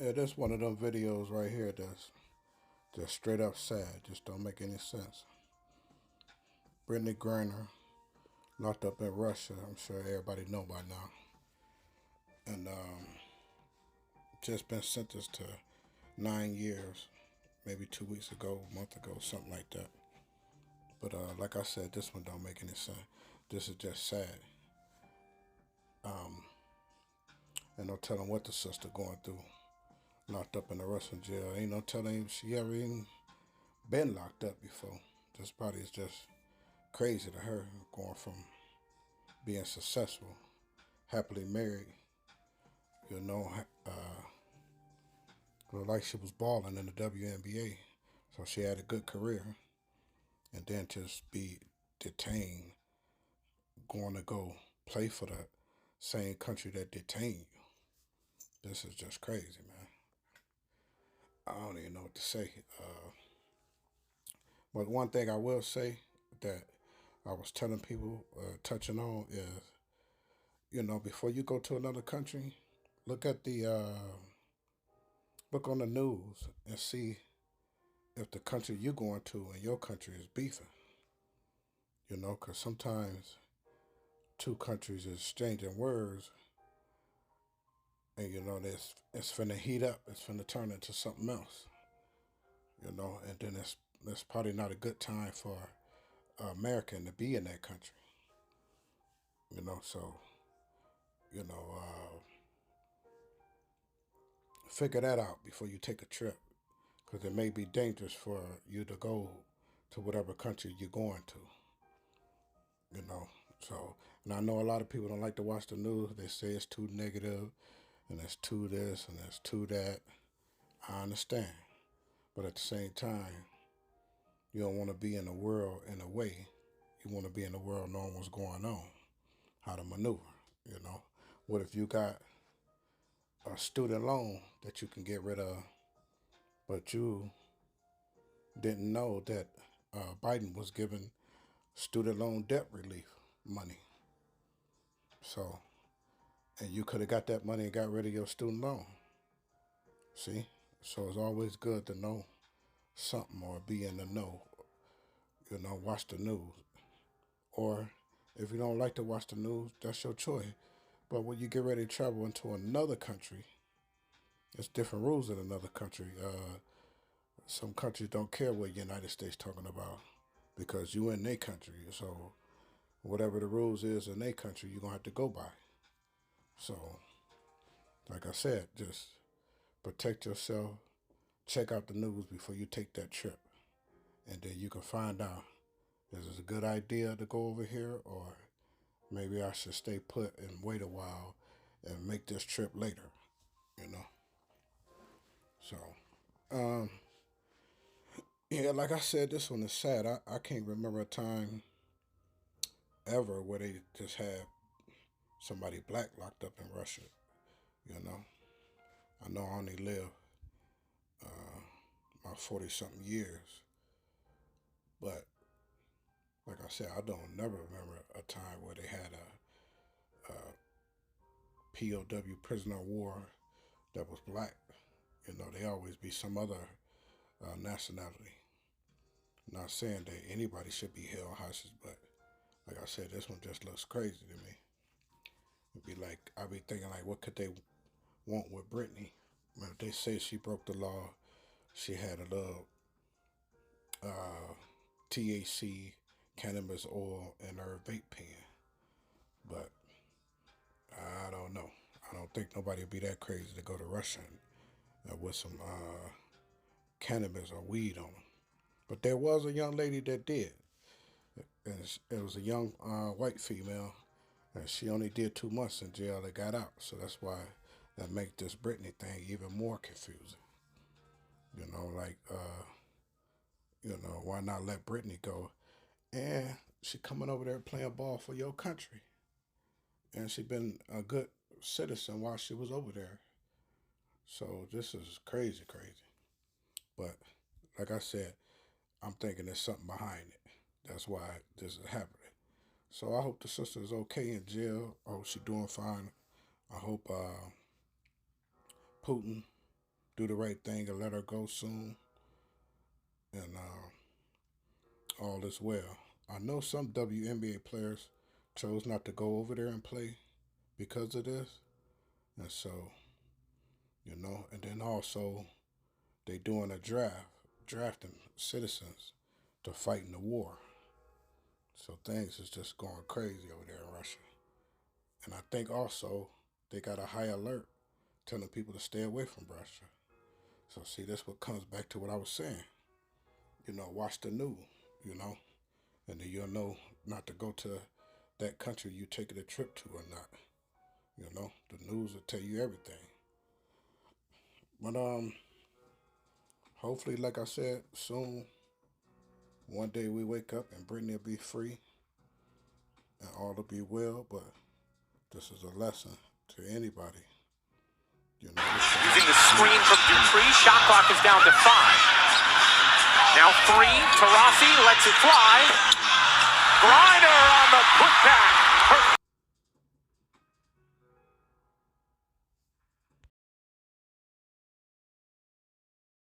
Yeah, that's one of them videos right here that's just straight up sad. Just don't make any sense. Brittney Griner locked up in Russia. I'm sure everybody know by now, and just been sentenced to 9 years, maybe 2 weeks ago, a month ago, something like that. But like I said, this one don't make any sense. This is just sad. Um, and no telling what the sister going through. Locked up in a Russian jail. Ain't no telling if she ever even been locked up before. This probably is just crazy to her, going from being successful, happily married, you know, looked like she was balling in the WNBA. So she had a good career, and then just be detained, going to go play for the same country that detained you. This is just crazy, man. I don't even know what to say. But one thing I will say that I was telling people, touching on, is before you go to another country, look at the look on the news and see if the country you're going to and your country is beefing. Because sometimes two countries is exchanging words, and this it's finna heat up. It's finna turn into something else. And then it's probably not a good time for American to be in that country. So you know, figure that out before you take a trip, because it may be dangerous for you to go to whatever country you're going to. You know, so and I know a lot of people don't like to watch the news. They say it's too negative, and it's too this and it's too that. I understand, but at the same time, you don't want to be in the world in a way. You want to be in the world knowing what's going on, how to maneuver. You know, what if you got a student loan that you can get rid of, but you didn't know that Biden was giving student loan debt relief money. So, and you could have got that money and got rid of your student loan. See? So it's always good to know something or be in the know. Watch the news. Or if you don't like to watch the news, that's your choice. But when you get ready to travel into another country, it's different rules in another country. Some countries don't care what the United States talking about because you in their country. So whatever the rules is in their country, you're gonna have to go by. So, like I said, just protect yourself. Check out the news before you take that trip, and then you can find out is it a good idea to go over here, or maybe I should stay put and wait a while and make this trip later. You know. So, um, yeah, like I said, this one is sad. I can't remember a time ever where they just had somebody black locked up in Russia. You know, I know I only lived my 40 something years, but like I said, I don't never remember a time where they had a POW prisoner of war that was black. They always be some other nationality. Not saying that anybody should be held hostage, but like I said, this one just looks crazy to me. It'd be like I'd be thinking like, what could they want with Brittney? If they say she broke the law, she had a little uh, THC cannabis oil in her vape pen, but I don't know. I don't think nobody would be that crazy to go to Russia with some cannabis or weed on them. But there was a young lady that did. And it was a young white female, and she only did 2 months in jail and got out. So that's why that make this Brittney thing even more confusing. Like why not let Brittney go? And she coming over there playing ball for your country, and she been a good citizen while she was over there. So this is crazy, crazy. But like I said, I'm thinking there's something behind it. That's why this is happening. So I hope the sister is okay in jail. I hope she's doing fine. I hope Putin do the right thing and let her go soon, and all is well. I know some WNBA players chose not to go over there and play because of this, and so and then also they doing a drafting citizens to fight in the war. So things is just going crazy over there in Russia. And I think also they got a high alert telling people to stay away from Russia. So see, that's what comes back to what I was saying. Watch the news, and then you'll know not to go to that country you taking a trip to or not. The news will tell you everything. But hopefully, like I said, soon, one day we wake up and Brittney will be free and all will be well. But this is a lesson to anybody. Using the screen from Dupree, shot clock is down to 5. Now 3, Taurasi lets it fly. Griner on the putback.